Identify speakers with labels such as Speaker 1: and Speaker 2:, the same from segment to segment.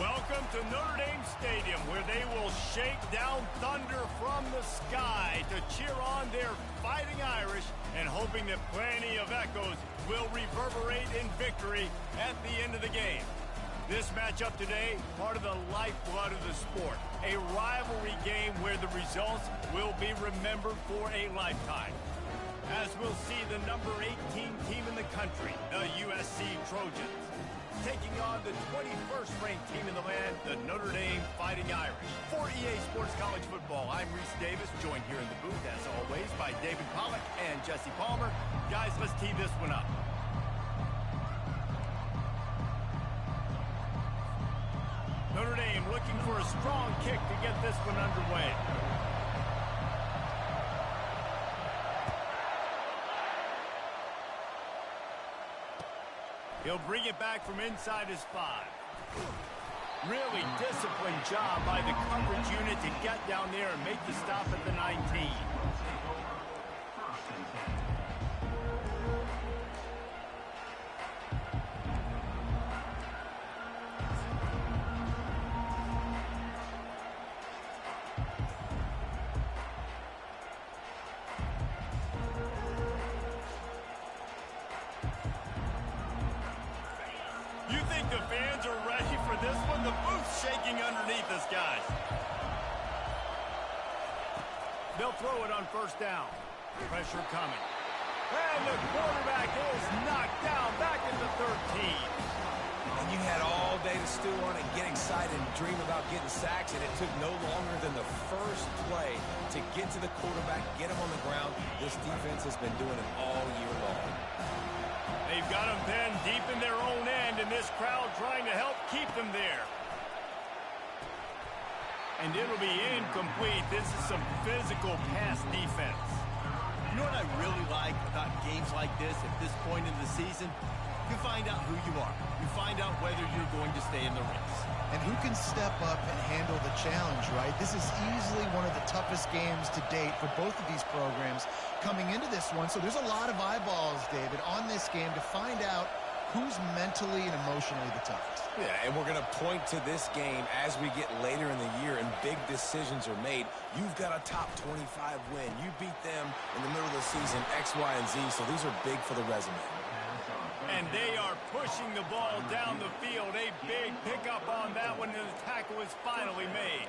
Speaker 1: Welcome to Notre Dame Stadium, where they will shake down thunder from the sky to cheer on their Fighting Irish and hoping that plenty of echoes will reverberate in victory at the end of the game. This matchup today, part of the lifeblood of the sport, a rivalry game where the results will be remembered for a lifetime. As we'll see the number 18 team in the country, the USC Trojans, taking on the 21st ranked team in the land, the Notre Dame Fighting Irish. For EA Sports College Football, I'm Reese Davis, joined here in the booth, as always, by David Pollack and Jesse Palmer. Guys, let's tee this one up. Notre Dame looking for a strong kick to get this one underway. He'll bring it back from inside his 5. Really disciplined job by the coverage unit to get down there and make the stop at the 19. You think the fans are ready for this one? The booth's shaking underneath us, guys. They'll throw it on first down. Pressure coming. And the quarterback is knocked down back at the 13.
Speaker 2: And you had all day to stew on and get excited and dream about getting sacks, and it took no longer than the first play to get to the quarterback, get him on the ground. This defense has been doing it all year long.
Speaker 1: They've got them pinned deep in their own end, and this crowd trying to help keep them there. And it'll be incomplete. This is some physical pass defense.
Speaker 3: You know what I really like about games like this at this point in the season? You find out who you are. You find out whether you're going to stay in the race.
Speaker 4: And who can step up and handle the challenge, right? This is easily one of the toughest games to date for both of these programs coming into this one. So there's a lot of eyeballs, David, on this game to find out who's mentally and emotionally the toughest.
Speaker 2: Yeah, and we're going to point to this game as we get later in the year and big decisions are made. You've got a top 25 win. You beat them in the middle of the season, X, Y, and Z, so these are big for the resume.
Speaker 1: And they are pushing the ball down the field. A big pickup on that one, and the tackle is finally made.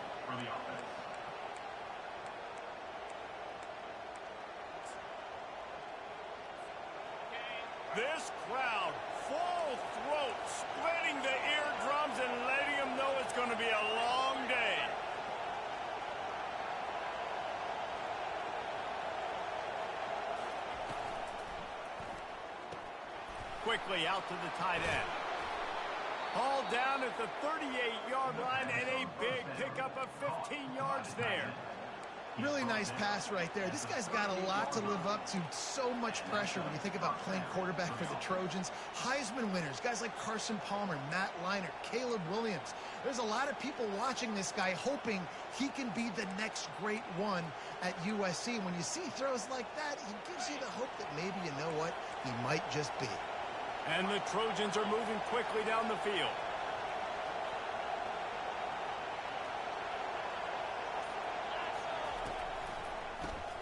Speaker 1: This crowd, full throat, splitting the eardrums and letting them know it's going to be a long day. Quickly out to the tight end. Hauled down at the 38-yard line, and a big pickup of 15 yards there.
Speaker 4: Really nice pass right there. This guy's got a lot to live up to. So much pressure when you think about playing quarterback for the Trojans. Heisman winners, guys like Carson Palmer, Matt Leinart, Caleb Williams. There's a lot of people watching this guy hoping he can be the next great one at USC. When you see throws like that, it gives you the hope that maybe, you know what, he might just be.
Speaker 1: And the Trojans are moving quickly down the field.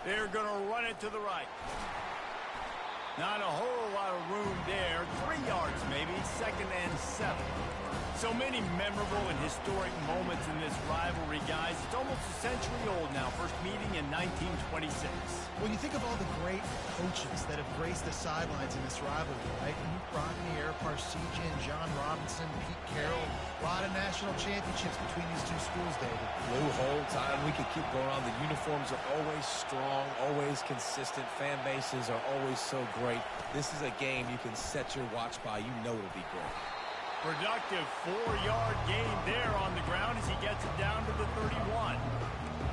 Speaker 1: They're going to run it to the right. Not a whole lot of room there. 3 yards maybe, 2nd and 7. So many memorable and historic moments in this rivalry, guys. It's almost a century old now. First meeting in 1926.
Speaker 4: When you think of all the great coaches that have graced the sidelines in this rivalry, right? Luke Rockne, Eric Parsegian, John Robinson, Pete Carroll. A lot of national championships between these two schools, David.
Speaker 2: Lou Holtz, we could keep going on. The uniforms are always strong, always consistent. Fan bases are always so great. This is a game you can set your watch by. You know it'll be great.
Speaker 1: Productive 4-yard gain there on the ground as he gets it down to the 31.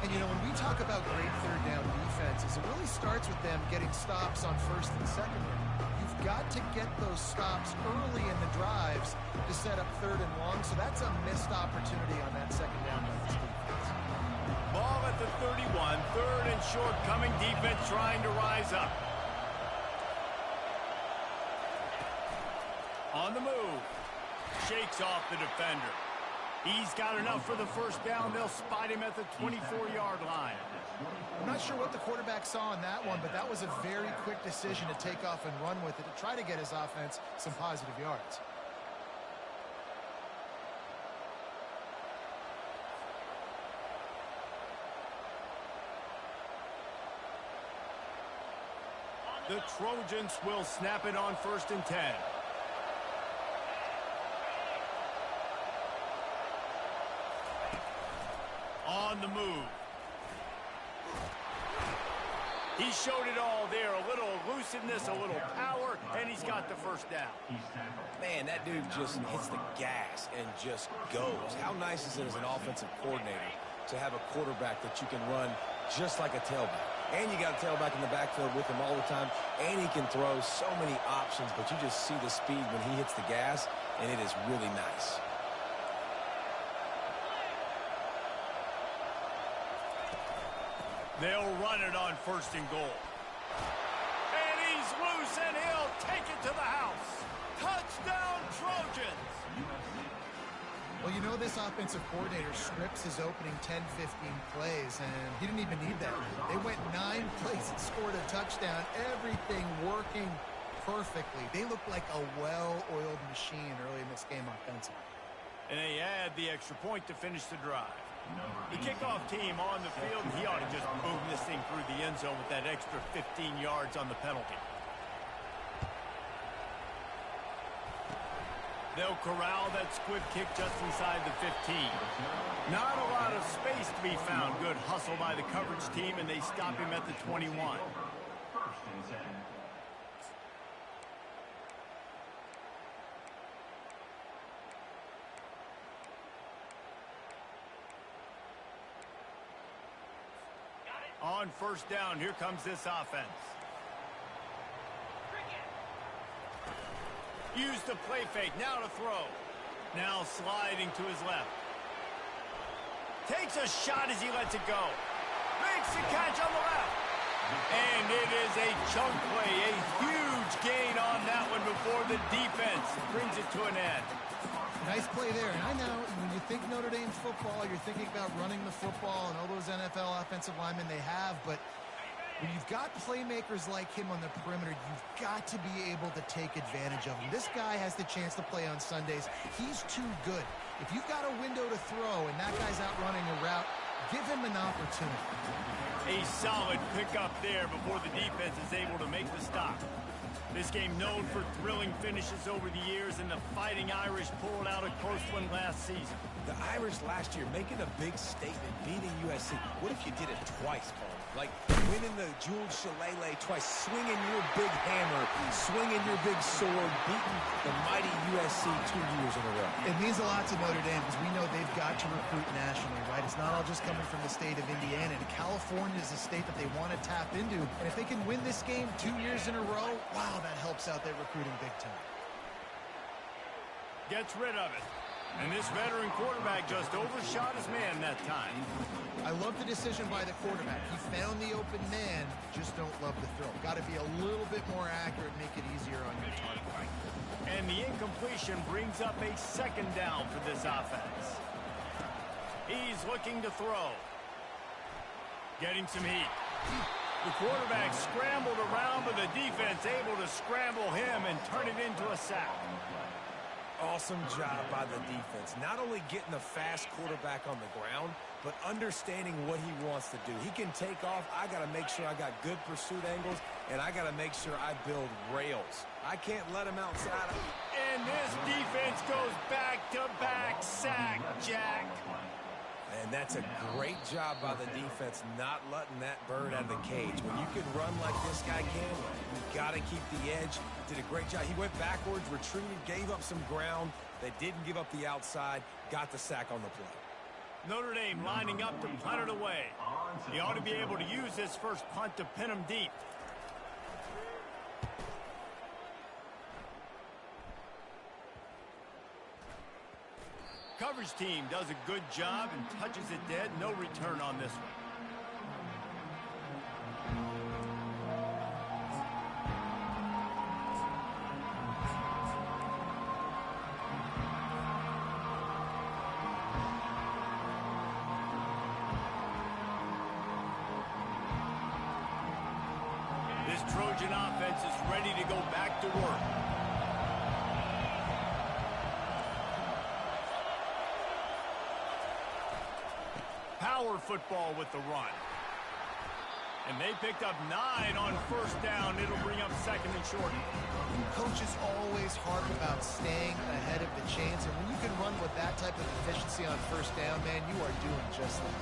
Speaker 4: And, you know, when we talk about great third down defenses, it really starts with them getting stops on 1st and 2nd down. You've got to get those stops early in the drives to set up 3rd and long, so that's a missed opportunity on that 2nd down by this defense.
Speaker 1: Ball at the 31, 3rd and short coming, defense trying to rise up. On the move. Shakes off the defender. He's got enough for the 1st down. They'll spot him at the 24-yard line.
Speaker 4: I'm not sure what the quarterback saw in that one, but that was a very quick decision to take off and run with it to try to get his offense some positive yards.
Speaker 1: The Trojans will snap it on 1st and 10. On the move. He showed it all there. A little elusiveness, a little power, and he's got the 1st down.
Speaker 2: Man, that dude just hits the gas and just goes. How nice is it as an offensive coordinator to have a quarterback that you can run just like a tailback? And you got a tailback in the backfield with him all the time, and he can throw so many options, but you just see the speed when he hits the gas, and it is really nice.
Speaker 1: They'll run it on 1st and goal. And he's loose, and he'll take it to the house. Touchdown, Trojans!
Speaker 4: Well, you know this offensive coordinator scripts his opening 10, 15 plays, and he didn't even need that. They went 9 plays and scored a touchdown. Everything working perfectly. They look like a well-oiled machine early in this game offensively.
Speaker 1: And they add the extra point to finish the drive. The kickoff team on the field, he ought to just boom this thing through the end zone with that extra 15 yards on the penalty. They'll corral that squib kick just inside the 15. Not a lot of space to be found. Good hustle by the coverage team, and they stop him at the 21. On 1st down, here comes this offense. Use the play fake, now to throw. Now sliding to his left. Takes a shot as he lets it go. Makes the catch on the left. And it is a chunk play, a huge gain on that one before the defense brings it to an end.
Speaker 4: Nice play there. And I know when you think Notre Dame football, you're thinking about running the football and all those NFL offensive linemen they have. But when you've got playmakers like him on the perimeter, you've got to be able to take advantage of him. This guy has the chance to play on Sundays. He's too good. If you've got a window to throw and that guy's out running a route, give him an opportunity.
Speaker 1: A solid pickup there before the defense is able to make the stop. This game known for thrilling finishes over the years, and the Fighting Irish pulled out a close one last season.
Speaker 2: The Irish last year making a big statement, beating USC. What if you did it twice, Paul? Like winning the Jules Shillelagh twice, swinging your big hammer, swinging your big sword, beating the mighty USC 2 years in a row.
Speaker 4: It means a lot to Notre Dame because we know they've got to recruit nationally, right? It's not all just coming from the state of Indiana. And California is a state that they want to tap into. And if they can win this game 2 years in a row, wow, that helps out their recruiting big time.
Speaker 1: Gets rid of it. And this veteran quarterback just overshot his man that time.
Speaker 4: I love the decision by the quarterback. He found the open man, just don't love the throw. Got to be a little bit more accurate, make it easier on your target.
Speaker 1: And the incompletion brings up a second down for this offense. He's looking to throw. Getting some heat. The quarterback scrambled around, but the defense able to scramble him and turn it into a sack.
Speaker 2: Awesome job by the defense. Not only getting the fast quarterback on the ground, but understanding what he wants to do. He can take off. I got to make sure I got good pursuit angles, and I got to make sure I build rails. I can't let him outside.
Speaker 1: And this defense goes back-to-back sack, Jack.
Speaker 2: And that's a great job by the defense, not letting that bird out of the cage. When you can run like this guy can, you got to keep the edge. Did a great job. He went backwards, retreated, gave up some ground. They didn't give up the outside, got the sack on the play.
Speaker 1: Notre Dame lining up to punt it away. He ought to be able to use this first punt to pin him deep. Coverage team does a good job and touches it dead. No return on this one. This Trojan offense is ready to go back to work. Power football with the run. And they picked up 9 on first down. It'll bring up second and short.
Speaker 4: Coaches always harp about staying ahead of the chains, and when you can run with that type of efficiency on first down, man, you are doing just that.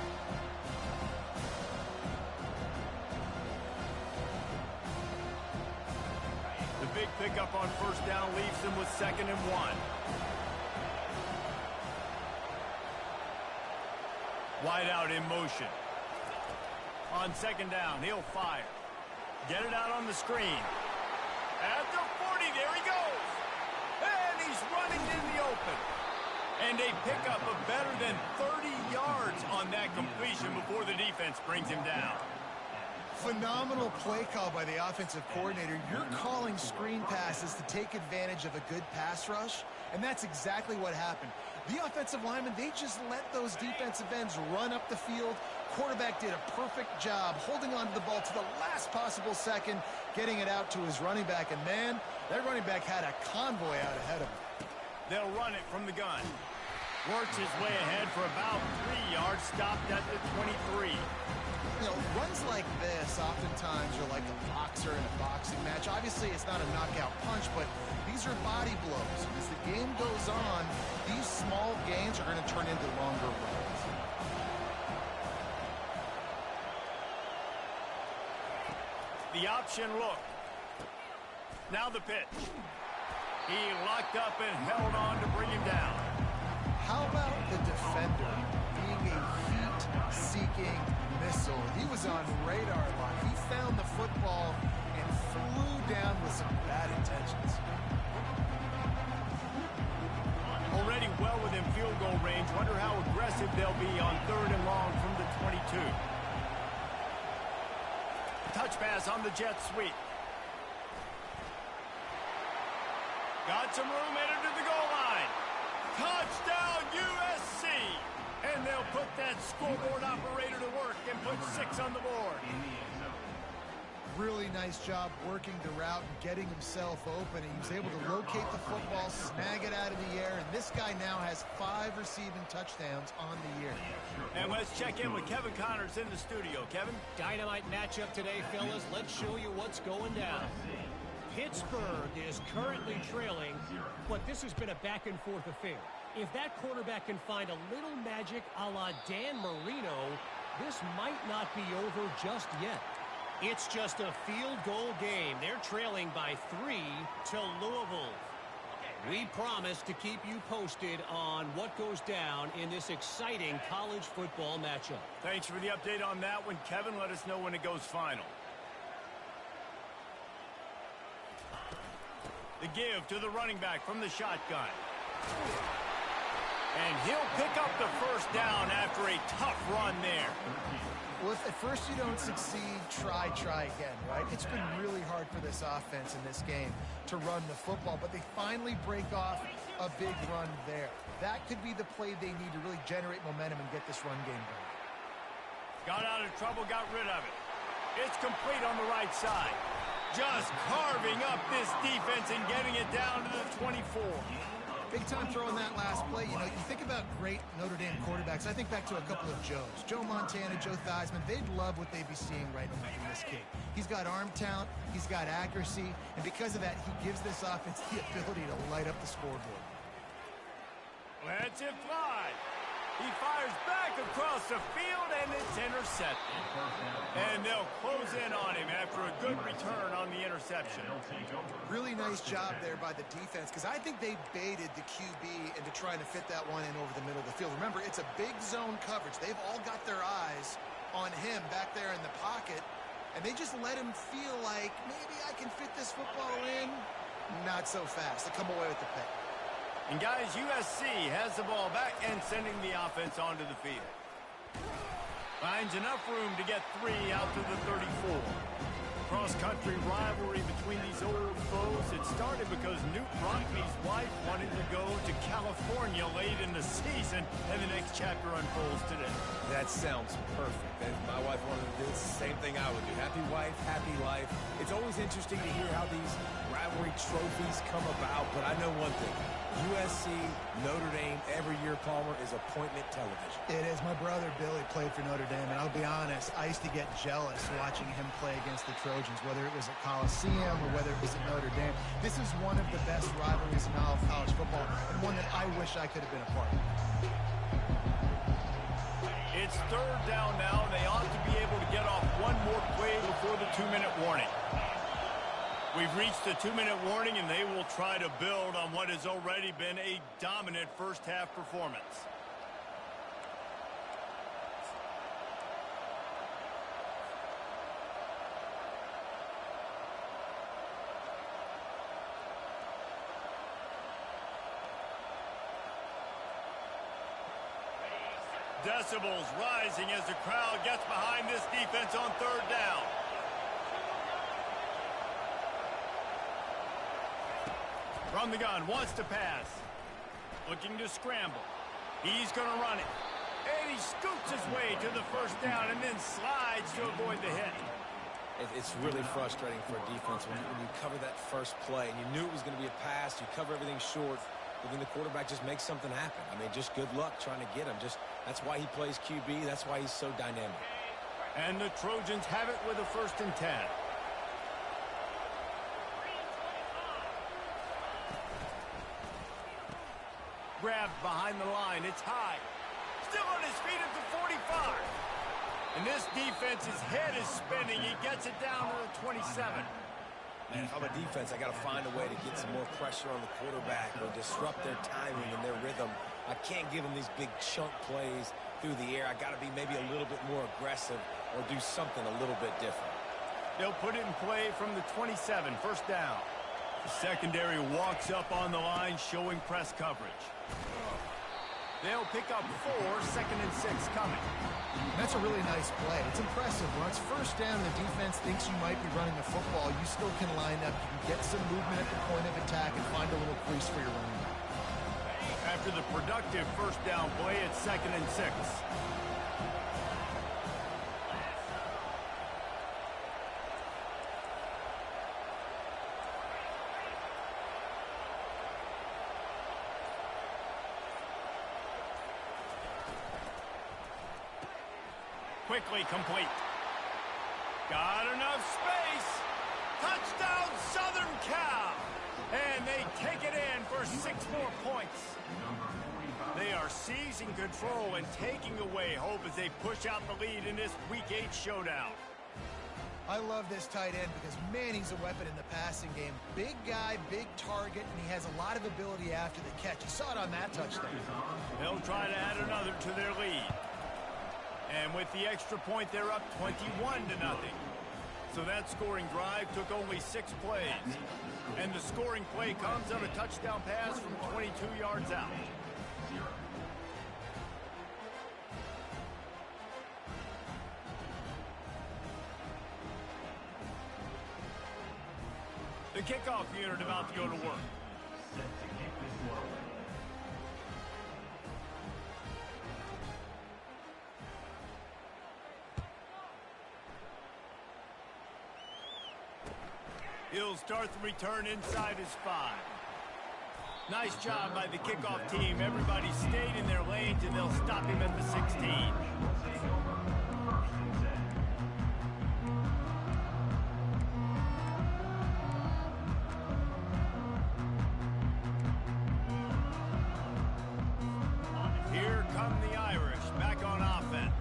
Speaker 1: The big pickup on first down leaves them with second and 1. Wide out in motion. On second down, he'll fire. Get it out on the screen. At the 40, there he goes. And he's running in the open. And a pickup of better than 30 yards on that completion before the defense brings him down.
Speaker 4: Phenomenal play call by the offensive coordinator. You're calling screen passes to take advantage of a good pass rush, and that's exactly what happened. The offensive linemen, they just let those defensive ends run up the field. Quarterback did a perfect job holding on to the ball to the last possible second, getting it out to his running back, and man, that running back had a convoy out ahead of him.
Speaker 1: They'll run it from the gun. Works his way ahead for about 3 yards, stopped at the 23.
Speaker 4: You know, runs like this oftentimes are like a boxer in a boxing match. Obviously, it's not a knockout punch, but these are body blows. As the game goes on, these small gains are going to turn into longer runs.
Speaker 1: The option look. Now the pitch. He locked up and held on to bring him down.
Speaker 4: How about the defender being a heat-seeking missile? He was on radar lock. He found the football and flew down with some bad intentions.
Speaker 1: Already well within field goal range. Wonder how aggressive they'll be on third and long from the 22. Touch pass on the jet sweep. Got some room, headed to the goal line. Touchdown USC! And they'll put that scoreboard operator to work and put 6 on the board.
Speaker 4: Really nice job working the route and getting himself open. He was able to locate the football, snag it out of the air, and this guy now has 5 receiving touchdowns on the year.
Speaker 1: And let's check in with Kevin Connors in the studio. Kevin?
Speaker 5: Dynamite matchup today, fellas. Let's show you what's going down. Pittsburgh is currently trailing, but this has been a back-and-forth affair. If that quarterback can find a little magic a la Dan Marino, this might not be over just yet. It's just a field goal game. They're trailing by 3 to Louisville. We promise to keep you posted on what goes down in this exciting college football matchup.
Speaker 1: Thanks for the update on that one, Kevin. Let us know when it goes final. The give to the running back from the shotgun. And he'll pick up the first down after a tough run there.
Speaker 4: Well, if at first you don't succeed, try again, right? It's been really hard for this offense in this game to run the football, but they finally break off a big run there. That could be the play they need to really generate momentum and get this run game going.
Speaker 1: Got out of trouble, got rid of it. It's complete on the right side. Just carving up this defense and getting it down to the 24.
Speaker 4: Big time throw in that last play. You know, you think about great Notre Dame quarterbacks. I think back to a couple of Joes. Joe Montana, Joe Theismann. They'd love what they'd be seeing right now from this kid. He's got arm talent. He's got accuracy. And because of that, he gives this offense the ability to light up the scoreboard.
Speaker 1: Lets it fly. He fires back across the field, and it's intercepted. And they'll close in on him after a good return on the interception.
Speaker 4: Really nice job there by the defense, because I think they baited the QB into trying to fit that one in over the middle of the field. Remember, it's a big zone coverage. They've all got their eyes on him back there in the pocket, and they just let him feel like, maybe I can fit this football in. Not so fast. They come away with the pick.
Speaker 1: And guys, USC has the ball back and sending the offense onto the field. Finds enough room to get 3 out to the 34. Cross-country rivalry between these old foes. It started because Newt Rockne's wife wanted to go to California late in the season, and the next chapter unfolds today.
Speaker 2: That sounds perfect. And my wife wanted to do the same thing I would do. Happy wife, happy life. It's always interesting to hear how these rivalry trophies come about, but I know one thing. USC, Notre Dame, every year, Palmer, is appointment television.
Speaker 4: It is. My brother Billy played for Notre Dame, and I'll be honest, I used to get jealous watching him play against the Trojans, whether it was at Coliseum or whether it was at Notre Dame. This is one of the best rivalries in all of college football, and one that I wish I could have been a part of.
Speaker 1: It's third down now, and they ought to be able to get off one more play before the 2-minute warning. We've reached the 2-minute warning, and they will try to build on what has already been a dominant first-half performance. Decibels rising as the crowd gets behind this defense on third down. From the gun, wants to pass. Looking to scramble. He's going to run it. And he scoots his way to the first down and then slides to avoid the hit.
Speaker 2: It's really frustrating for a defense when you cover that first play and you knew it was going to be a pass, you cover everything short, but then the quarterback just makes something happen. I mean, just good luck trying to get him. That's why he plays QB. That's why he's so dynamic.
Speaker 1: And the Trojans have it with a 1st and 10. Grabbed behind the line. It's high. Still on his feet at the 45. And this defense's head is spinning. He gets it down to the 27.
Speaker 2: Man, if I'm a defense, I got to find a way to get some more pressure on the quarterback or disrupt their timing and their rhythm. I can't give them these big chunk plays through the air. I got to be maybe a little bit more aggressive or do something a little bit different.
Speaker 1: They'll put it in play from the 27, 1st down. The secondary walks up on the line, showing press coverage. They'll pick up 4, 2nd and 6 coming.
Speaker 4: That's a really nice play. It's impressive. When it's 1st down, the defense thinks you might be running the football. You still can line up. You can get some movement at the point of attack and find a little crease for your running back.
Speaker 1: After the productive 1st down play, it's 2nd and 6. Quickly complete. Got enough space. Touchdown, Southern Cal. And they take it in for 6 more points. They are seizing control and taking away hope as they push out the lead in this Week 8 showdown.
Speaker 4: I love this tight end because, man, he's a weapon in the passing game. Big guy, big target, and he has a lot of ability after the catch. You saw it on that touchdown.
Speaker 1: They'll try to add another to their lead. And with the extra point, they're up 21-0. So that scoring drive took only 6 plays. And the scoring play comes on a touchdown pass from 22 yards out. The kickoff unit about to go to work. He'll start the return inside his 5. Nice job by the kickoff team. Everybody stayed in their lanes, and they'll stop him at the 16. Here come the Irish back on offense.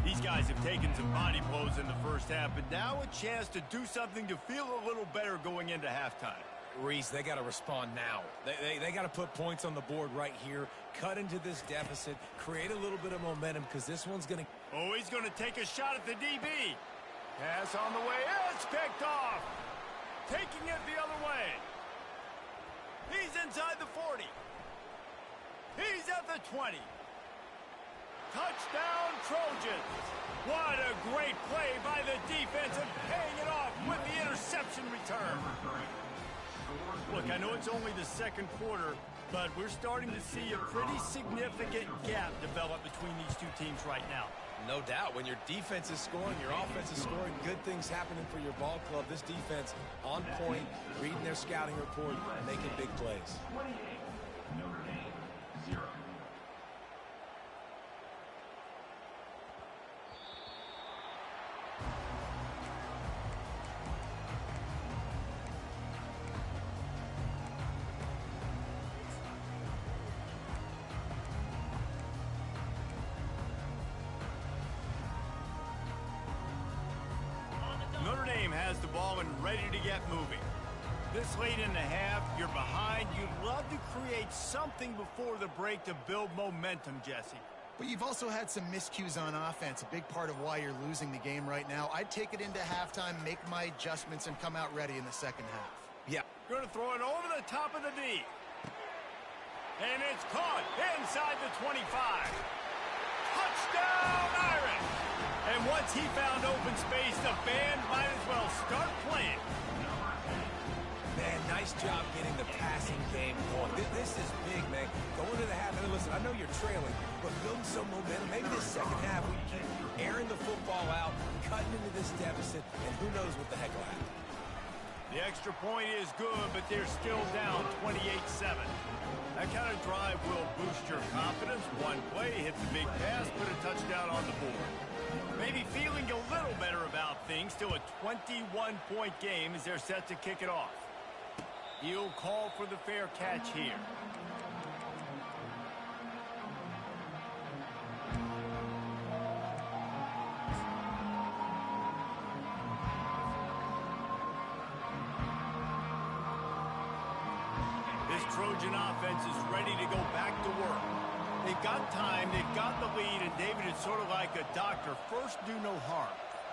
Speaker 1: These guys have taken some body blows in the first half, but now a chance to do something to feel a little better going into halftime.
Speaker 2: Reese, they got to respond now. They got to put points on the board right here, cut into this deficit, create a little bit of momentum, because this one's going to...
Speaker 1: Oh, he's going to take a shot at the DB. Pass on the way. It's picked off. Taking it the other way. He's inside the 40. He's at the 20. Touchdown, Trojans. What a great play by the defense and paying it off with the interception return. Look, I know it's only the second quarter, but we're starting to see a pretty significant gap develop between these two teams right now.
Speaker 2: No doubt. When your defense is scoring, your offense is scoring, good things happening for your ball club. This defense on point, reading their scouting report, making big plays.
Speaker 6: Notre Dame, 0.
Speaker 1: Notre Dame has the ball and ready to get moving. This late in the half, you're behind. You'd love to create something before the break to build momentum, Jesse.
Speaker 4: But you've also had some miscues on offense, a big part of why you're losing the game right now. I'd take it into halftime, make my adjustments, and come out ready in the second half.
Speaker 2: Yeah.
Speaker 1: Going to throw it over the top of the D. And it's caught inside the 25. Touchdown, Irish! And once he found open space, the band might as well start playing.
Speaker 2: Man, nice job getting the passing game going. This is big, man. Going to the half, and listen, I know you're trailing, but building some momentum. Maybe this second half we keep airing the football out, cutting into this deficit, and who knows what the heck will happen.
Speaker 1: The extra point is good, but they're still down 28-7. That kind of drive will boost your confidence. One play, hits a big pass, put a touchdown on the board. Maybe feeling a little better about things. Still a 21-point game as they're set to kick it off. He'll call for the fair catch here. This Trojan offense is ready to go back to work. They've got time, they've got the lead, and David is sort of like a doctor. First, do no harm.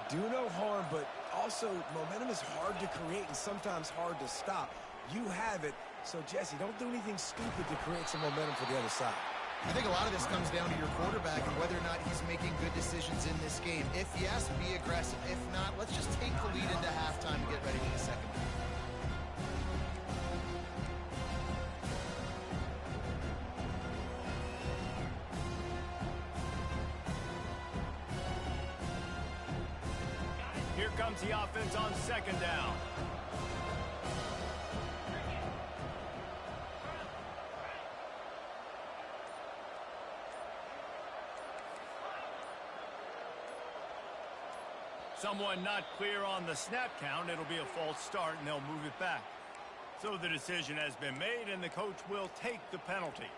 Speaker 2: Do no harm, but also momentum is hard to create and sometimes hard to stop. You have it, so Jesse, don't do anything stupid to create some momentum for the other side.
Speaker 4: I think a lot of this comes down to your quarterback and whether or not he's making good decisions in this game. If yes, be aggressive. If not, let's just take the lead into halftime and get ready for the second half.
Speaker 1: Here comes the offense on second down. Someone not clear on the snap count. It'll be a false start, and they'll move it back. So the decision has been made, and the coach will take the penalty.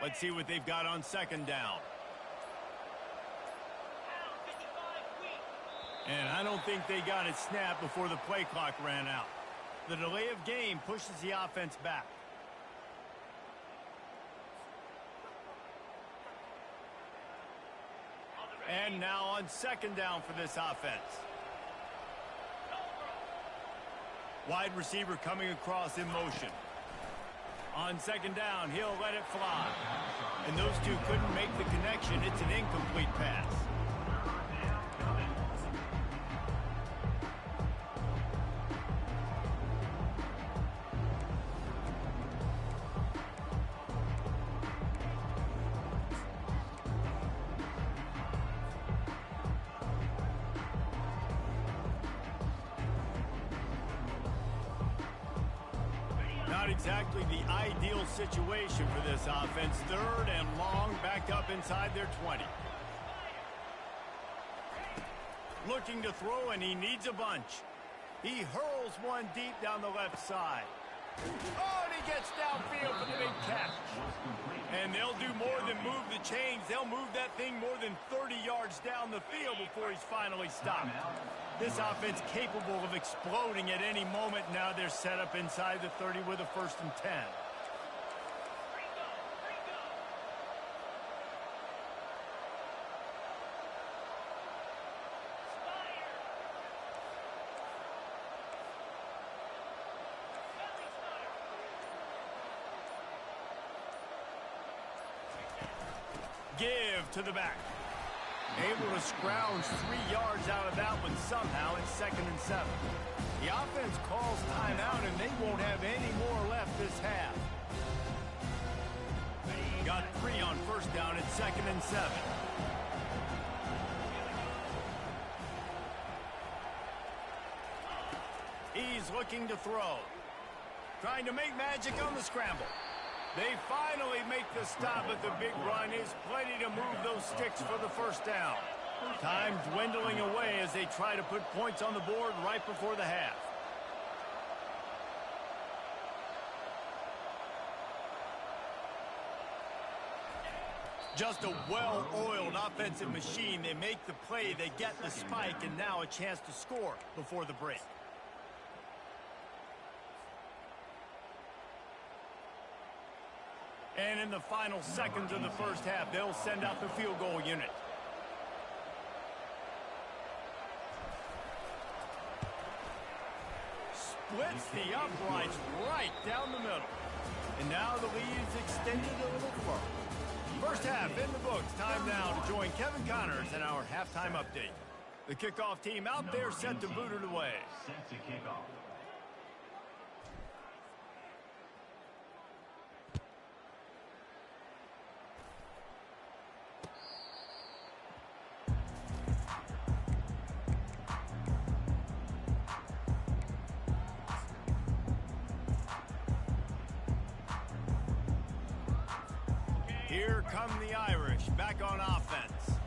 Speaker 1: Let's see what they've got on second down. And I don't think they got it snapped before the play clock ran out. The delay of game pushes the offense back. And now on second down for this offense. Wide receiver coming across in motion. On second down, he'll let it fly. And those two couldn't make the connection. It's an incomplete pass. Not exactly the ideal situation for this offense. Third and long, back up inside their 20. Looking to throw, and he needs a bunch. He hurls one deep down the left side. Oh, and he gets downfield for the big catch. And they'll do more than move the chains. They'll move that thing more than 30 yards down the field before he's finally stopped. This offense capable of exploding at any moment. Now they're set up inside the 30 with a 1st and 10. Give to the back. Able to scrounge 3 yards out of that one somehow. It's 2nd and 7. The offense calls timeout, and they won't have any more left this half. Got 3 on 1st down. It's 2nd and 7. He's looking to throw. Trying to make magic on the scramble. They finally make the stop, but the big run is plenty to move those sticks for the 1st down. Time dwindling away as they try to put points on the board right before the half. Just a well-oiled offensive machine. They make the play, they get the spike, and now a chance to score before the break. And in the final seconds of the 1st half, they'll send out the field goal unit. Splits the uprights right down the middle. And now the lead is extended a little further. 1st half in the books. Time now to join Kevin Connors in our halftime update. The kickoff team out there set to boot it away.
Speaker 6: Set to kick off.
Speaker 1: Here come the Irish back on offense.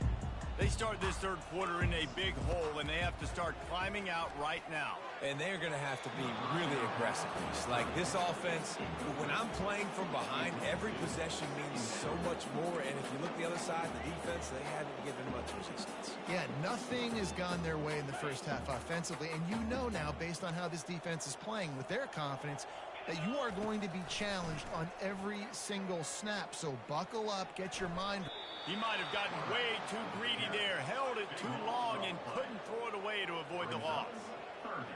Speaker 1: They start this 3rd quarter in a big hole, and they have to start climbing out right now.
Speaker 2: And they're going to have to be really aggressive. It's like this offense, when I'm playing from behind, every possession means so much more. And if you look the other side, the defense, they haven't given much resistance.
Speaker 4: Yeah, nothing has gone their way in the 1st half offensively. And you know now, based on how this defense is playing with their confidence, that you are going to be challenged on every single snap. So buckle up, get your mind.
Speaker 1: He might have gotten way too greedy there, held it too long, and couldn't throw it away to avoid the loss.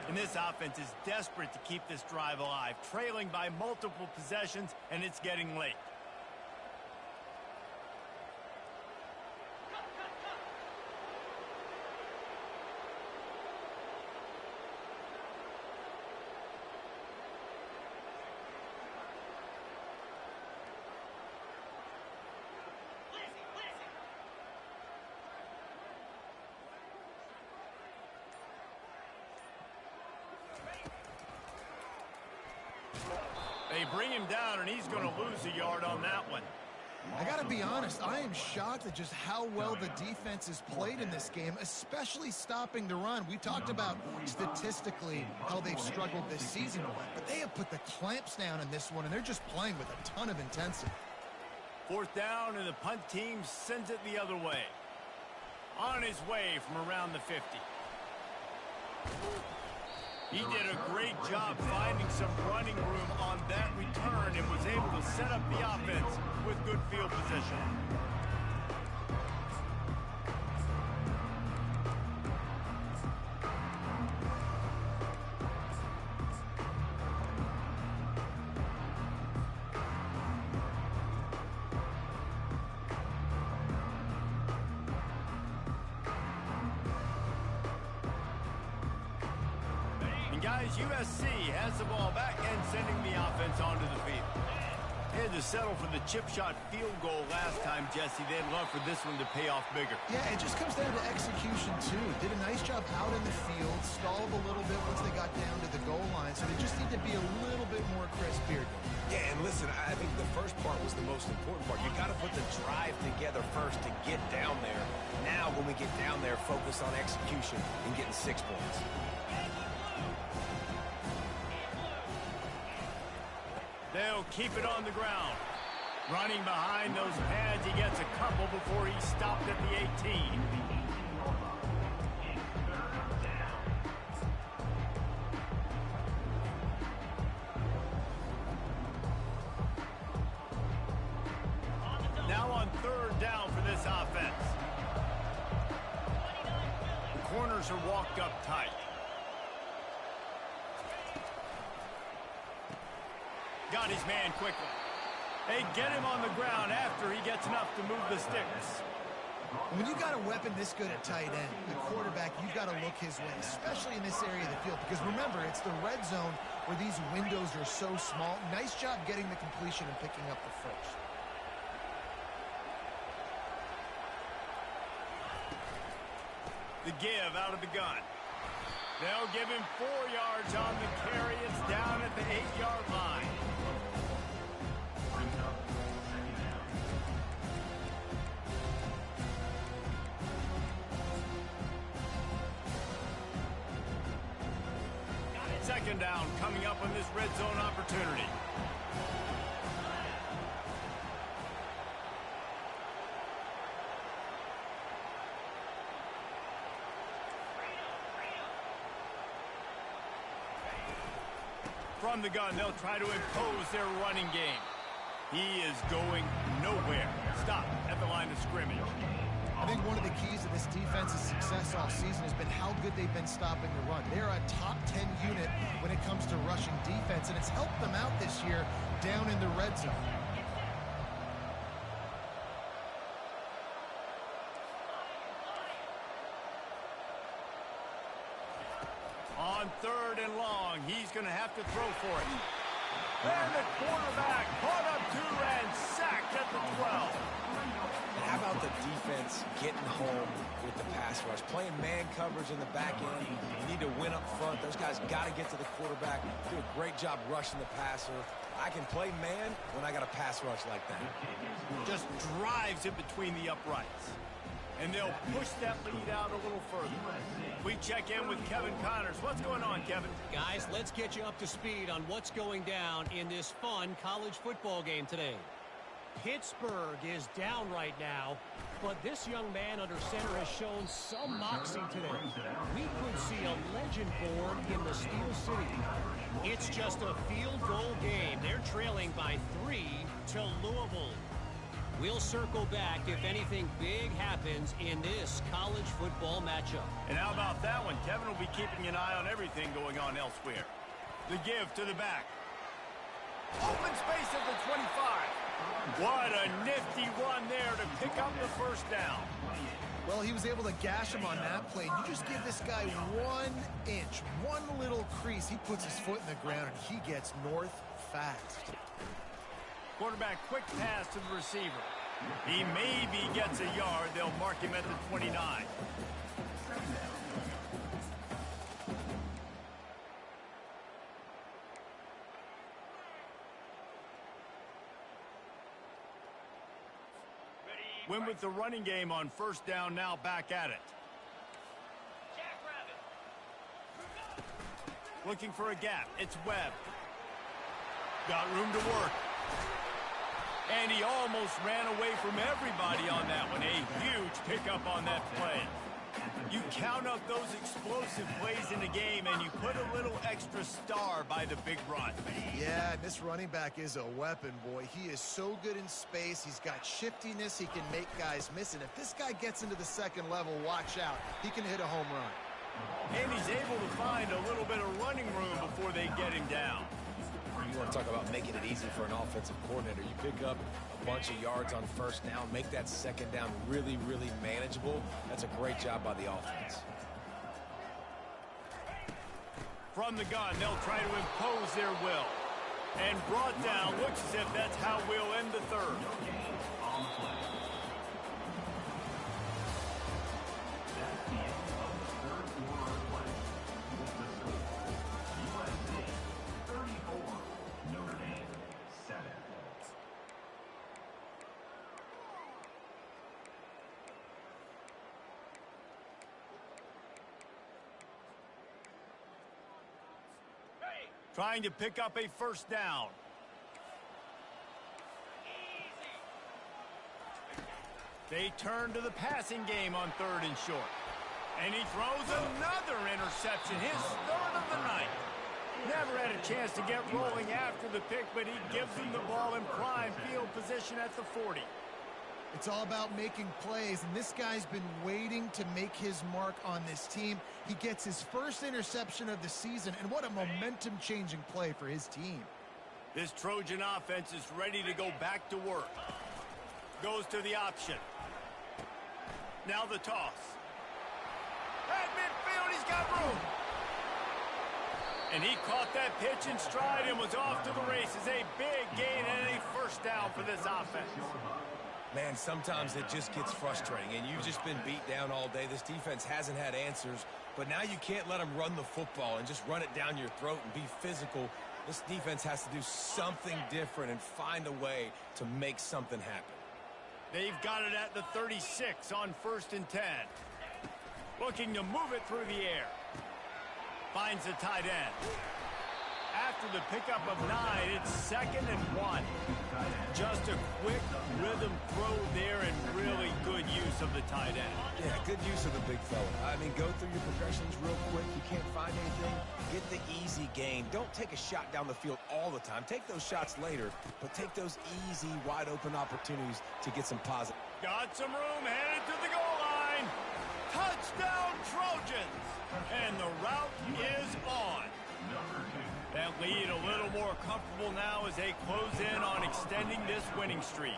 Speaker 1: And this offense is desperate to keep this drive alive, trailing by multiple possessions, and it's getting late. They bring him down, and he's going to lose a yard on that one.
Speaker 4: I got to be honest, I am shocked at just how well the defense has played in this game, especially stopping the run. We talked about statistically how they've struggled this season, but they have put the clamps down in this one, and they're just playing with a ton of intensity.
Speaker 1: 4th down, and the punt team sends it the other way. On his way from around the 50. He did a great job finding some running room on that return and was able to set up the offense with good field position. And guys, USC has the ball back and sending the offense onto the field. They had to settle for the chip shot field goal last time, Jesse. They'd love for this one to pay off bigger.
Speaker 4: Yeah, it just comes down to execution, too. Did a nice job out in the field, stalled a little bit once they got down to the goal line, so they just need to be a little bit more crisp here.
Speaker 2: Yeah, and listen, I think the first part was the most important part. You got to put the drive together first to get down there. Now, when we get down there, focus on execution and getting 6 points.
Speaker 1: They'll keep it on the ground. Running behind those pads, he gets a couple before he stopped at the 18. Now on 3rd down for this offense. The corners are walked up tight. Got his man quickly. They get him on the ground after he gets enough to move the sticks.
Speaker 4: When you got a weapon this good at tight end, the quarterback, you've got to look his way, especially in this area of the field. Because remember, it's the red zone where these windows are so small. Nice job getting the completion and picking up the first.
Speaker 1: The give out of the gun. They'll give him 4 yards on the carry. It's down at the 8-yard line. Second down coming up on this red zone opportunity. From the gun, they'll try to impose their running game. He is going nowhere. Stop at the line of scrimmage.
Speaker 4: I think one of the keys to this defense's success all season has been how good they've been stopping the run. They're a top 10 unit when it comes to rushing defense, and it's helped them out this year down in the red zone.
Speaker 1: On 3rd and long, he's going to have to throw for it. And the quarterback caught up 2 and sacked at the 12.
Speaker 2: How about the defense getting home with the pass rush? Playing man coverage in the back end. You need to win up front. Those guys got to get to the quarterback. Do a great job rushing the passer. I can play man when I got a pass rush like that.
Speaker 1: Just drives it between the uprights. And they'll push that lead out a little further. We check in with Kevin Connors. What's going on, Kevin?
Speaker 5: Guys, let's get you up to speed on what's going down in this fun college football game today. Pittsburgh is down right now, but this young man under center has shown some moxie today. We could see a legend born in the Steel City. It's just a field goal game. They're trailing by 3 to Louisville. We'll circle back if anything big happens in this college football matchup.
Speaker 1: And how about that one? Kevin will be keeping an eye on everything going on elsewhere. The give to the back. Open space at the 25. What a nifty run there to pick up the first down.
Speaker 4: Well, he was able to gash him on that play. You just give this guy 1 inch, one little crease. He puts his foot in the ground, and he gets north fast.
Speaker 1: Quarterback quick pass to the receiver. He maybe gets a yard. They'll mark him at the 29. Win with the running game on first down, now back at it. Looking for a gap. It's Webb. Got room to work. And he almost ran away from everybody on that one. A huge pickup on that play. You count up those explosive plays in the game, and you put a little extra star by the big run.
Speaker 4: Yeah, this running back is a weapon, boy. He is so good in space. He's got shiftiness. He can make guys miss. And if this guy gets into the second level, watch out. He can hit a home run.
Speaker 1: And he's able to find a little bit of running room before they get him down.
Speaker 2: You want to talk about making it easy for an offensive coordinator. You pick up a bunch of yards on first down, make that second down really, really manageable. That's a great job by the offense.
Speaker 1: From the gun, they'll try to impose their will. And brought down, looks as if that's how we'll end the third. Trying to pick up a first down. They turn to the passing game on 3rd and short. And he throws another interception, his 3rd of the night. Never had a chance to get rolling after the pick, but he gives them the ball in prime field position at the 40.
Speaker 4: It's all about making plays, and this guy's been waiting to make his mark on this team. He gets his first interception of the season, and what a momentum-changing play for his team.
Speaker 1: This Trojan offense is ready to go back to work. Goes to the option. Now the toss. At midfield, he's got room. And he caught that pitch in stride and was off to the races. A big gain and a first down for this offense.
Speaker 2: Man, sometimes it just gets frustrating, and you've just been beat down all day. This defense hasn't had answers, but now you can't let them run the football and just run it down your throat and be physical. This defense has to do something different and find a way to make something happen.
Speaker 1: They've got it at the 36 on 1st and 10. Looking to move it through the air. Finds the tight end. After the pickup of 9, it's 2nd and 1. Just a quick rhythm throw there and really good use of the tight end.
Speaker 2: Yeah, good use of the big fella. I mean, go through your progressions real quick. You can't find anything. Get the easy gain. Don't take a shot down the field all the time. Take those shots later, but take those easy, wide-open opportunities to get some positive.
Speaker 1: Got some room, headed to the goal line. Touchdown, Trojans! And the route is on. That lead a little more comfortable now as they close in on extending this winning streak.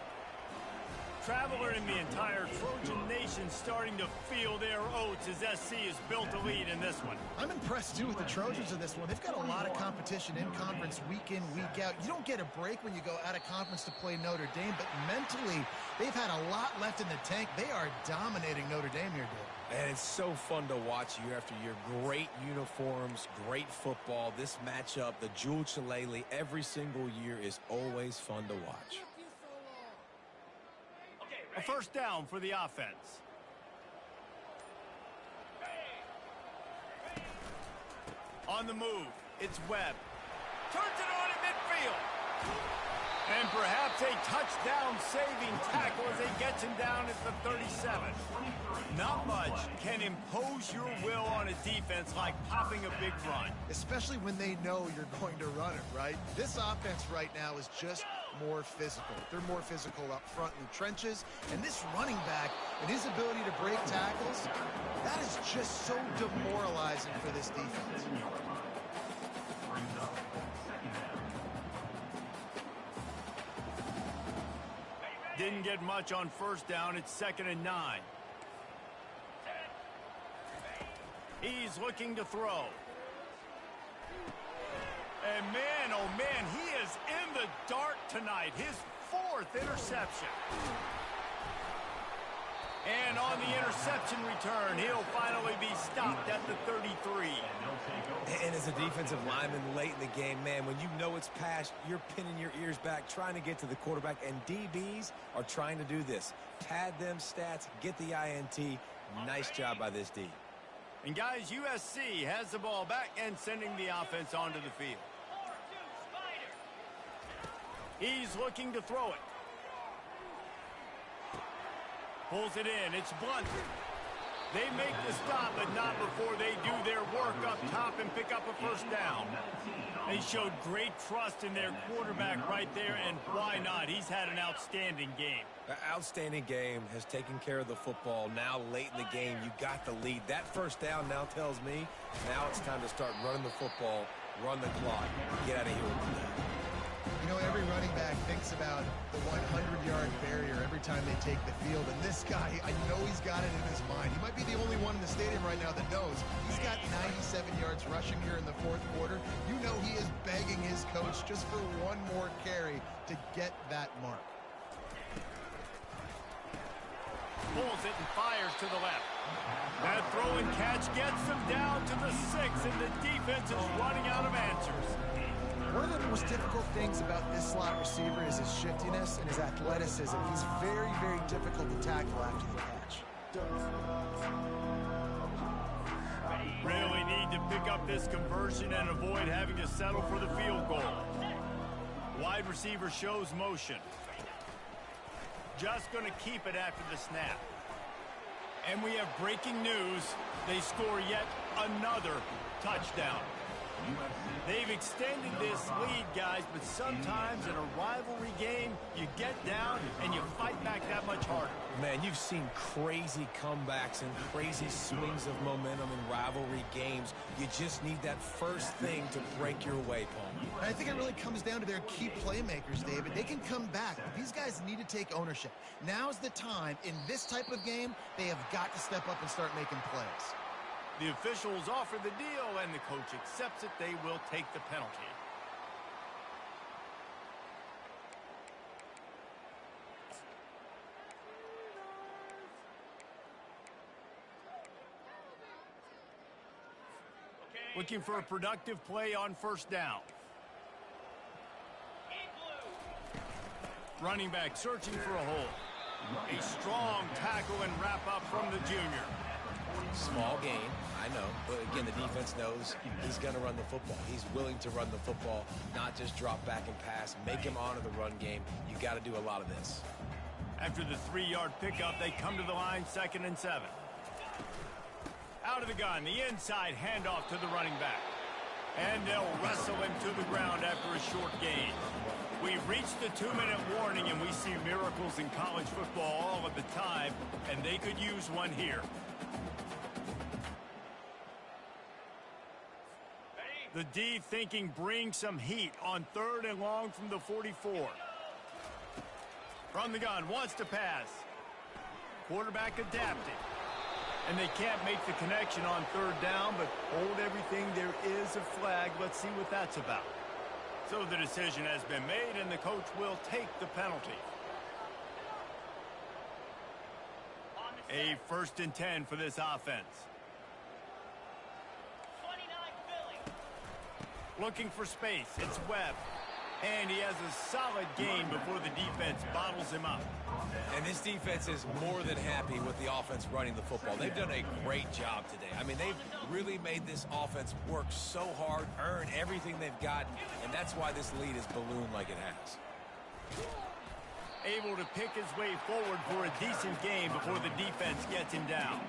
Speaker 1: Traveler in the entire Trojan nation starting to feel their oats as SC has built a lead in this one.
Speaker 4: I'm impressed, too, with the Trojans in this one. They've got a lot of competition in conference week in, week out. You don't get a break when you go out of conference to play Notre Dame, but mentally, they've had a lot left in the tank. They are dominating Notre Dame here, Dave.
Speaker 2: And it's so fun to watch year after year. Great uniforms, great football. This matchup, the Jewel Shillelagh, every single year is always fun to watch.
Speaker 1: A first down for the offense. On the move, it's Webb. Turns it on at midfield. And perhaps a touchdown-saving tackle as he gets him down at the 37. Not much can impose your will on a defense like popping a big run.
Speaker 4: Especially when they know you're going to run it, right? This offense right now is just more physical. They're more physical up front in the trenches. And this running back and his ability to break tackles, that is just so demoralizing for this defense.
Speaker 1: Didn't get much on first down. It's 2nd and 9. He's looking to throw. And man, oh man, he is in the dark tonight. His 4th interception. And on the interception return, he'll finally be stopped at the 33.
Speaker 2: And as a defensive lineman late in the game, man, when you know it's past, you're pinning your ears back, trying to get to the quarterback, and DBs are trying to do this. Pad them stats, get the INT. Nice job by this D.
Speaker 1: And guys, USC has the ball back and sending the offense onto the field. He's looking to throw it. Pulls it in. It's Blunt. They make the stop, but not before they do their work up top and pick up a first down. They showed great trust in their quarterback right there, and why not? He's had an outstanding game.
Speaker 2: An outstanding game, has taken care of the football. Now late in the game, you got the lead. That first down now tells me now it's time to start running the football, run the clock, get out of here with the lead.
Speaker 4: You You know, every running back thinks about the 100-yard barrier every time they take the field. And this guy, I know he's got it in his mind. He might be the only one in the stadium right now that knows. He's got 97 yards rushing here in the fourth quarter. You know he is begging his coach just for one more carry to get that mark.
Speaker 1: Pulls it and fires to the left. That throw and catch gets him down to the 6, and the defense is running out of answers.
Speaker 4: One of the most difficult things about this slot receiver is his shiftiness and his athleticism. He's very, very difficult to tackle after the catch.
Speaker 1: Really need to pick up this conversion and avoid having to settle for the field goal. Wide receiver shows motion. Just going to keep it after the snap. And we have breaking news. They score yet another touchdown. They've extended this lead, guys, but sometimes in a rivalry game, you get down and you fight back that much harder.
Speaker 2: Man, you've seen crazy comebacks and crazy swings of momentum in rivalry games. You just need that first thing to break your way, Paul.
Speaker 4: I think it really comes down to their key playmakers, David. They can come back, but these guys need to take ownership. Now's the time. In this type of game, they have got to step up and start making plays.
Speaker 1: The officials offer the deal, and the coach accepts it. They will take the penalty. Looking for a productive play on first down. Running back searching for a hole. A strong tackle and wrap up from the junior.
Speaker 2: Small gain, I know, but again, the defense knows he's going to run the football. He's willing to run the football, not just drop back and pass, make him honor the run game. You got to do a lot of this.
Speaker 1: After the 3-yard pickup, they come to the line, 2nd and 7. Out of the gun, the inside handoff to the running back. And they'll wrestle him to the ground after a short gain. We've reached the 2-minute warning, and we see miracles in college football all of the time, and they could use one here. The D thinking bring some heat on 3rd and long from the 44. From the gun, wants to pass. Quarterback adapting. And they can't make the connection on 3rd down, but hold everything. There is a flag. Let's see what that's about. So the decision has been made, and the coach will take the penalty. A 1st and 10 for this offense. Looking for space. It's Webb. And he has a solid gain before the defense bottles him up.
Speaker 2: And this defense is more than happy with the offense running the football. They've done a great job today. I mean, they've really made this offense work so hard, earn everything they've got, and that's why this lead is ballooned like it has.
Speaker 1: Able to pick his way forward for a decent game before the defense gets him down.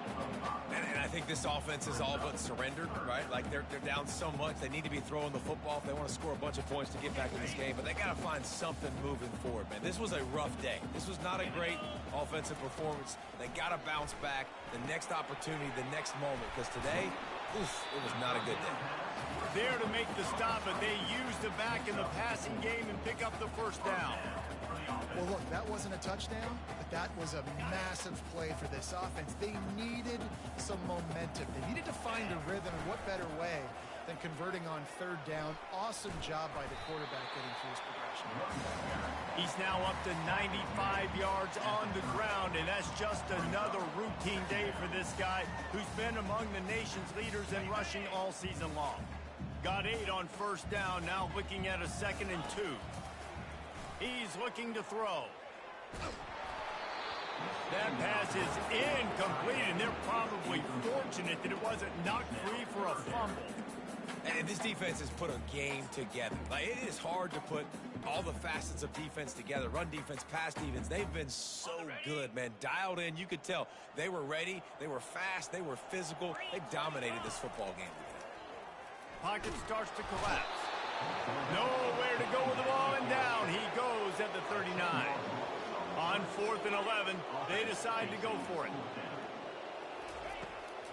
Speaker 2: And I think this offense is all but surrendered, right? Like they're down so much. They need to be throwing the football if they want to score a bunch of points to get back in this game. But they got to find something moving forward, man. This was a rough day. This was not a great offensive performance. They got to bounce back. The next opportunity, the next moment. Because today, oof, it was not a good day.
Speaker 1: There to make the stop, but they used the back in the passing game and pick up the 1st down.
Speaker 4: Well, look, that wasn't a touchdown, but that was a massive play for this offense. They needed some momentum. They needed to find a rhythm, and what better way than converting on 3rd down. Awesome job by the quarterback getting through his progression.
Speaker 1: He's now up to 95 yards on the ground, and that's just another routine day for this guy who's been among the nation's leaders in rushing all season long. Got 8 on 1st down, now looking at a 2nd and 2. He's looking to throw. That pass is incomplete, and they're probably fortunate that it wasn't knocked free for a fumble.
Speaker 2: And this defense has put a game together. Like, it is hard to put all the facets of defense together. Run defense, pass defense. They've been so good, man. Dialed in. You could tell they were ready. They were fast. They were physical. They dominated this football game today.
Speaker 1: Pocket starts to collapse. Nowhere to go with the ball, and down he goes at the 39. On 4th and 11, they decide to go for it.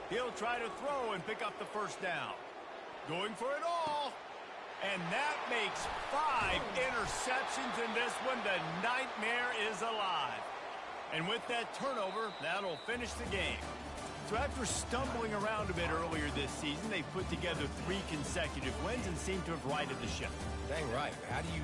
Speaker 1: He'll try to throw and pick up the 1st down. Going for it all. And that makes 5 interceptions in this one. The nightmare is alive. And with that turnover, that'll finish the game. So after stumbling around a bit earlier this season, they put together 3 consecutive wins and seem to have righted the ship.
Speaker 2: Dang right. How do you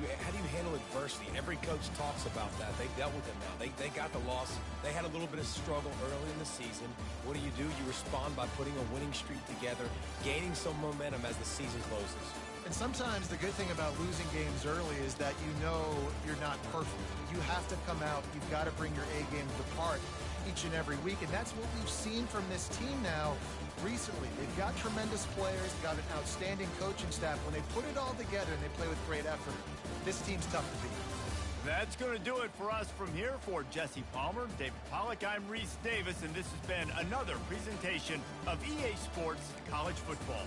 Speaker 2: handle adversity? Every coach talks about that. They've dealt with it now. They got the loss. They had a little bit of struggle early in the season. What do? You respond by putting a winning streak together, gaining some momentum as the season closes.
Speaker 4: And sometimes the good thing about losing games early is that you know you're not perfect. You have to come out. You've got to bring your A game to the park each and every week. And that's what we've seen from this team now recently. They've got tremendous players, got an outstanding coaching staff. When they put it all together and they play with great effort, this team's tough to beat.
Speaker 1: That's going to do it for us from here. For Jesse Palmer, David Pollack, I'm Reese Davis, and this has been another presentation of EA Sports College Football.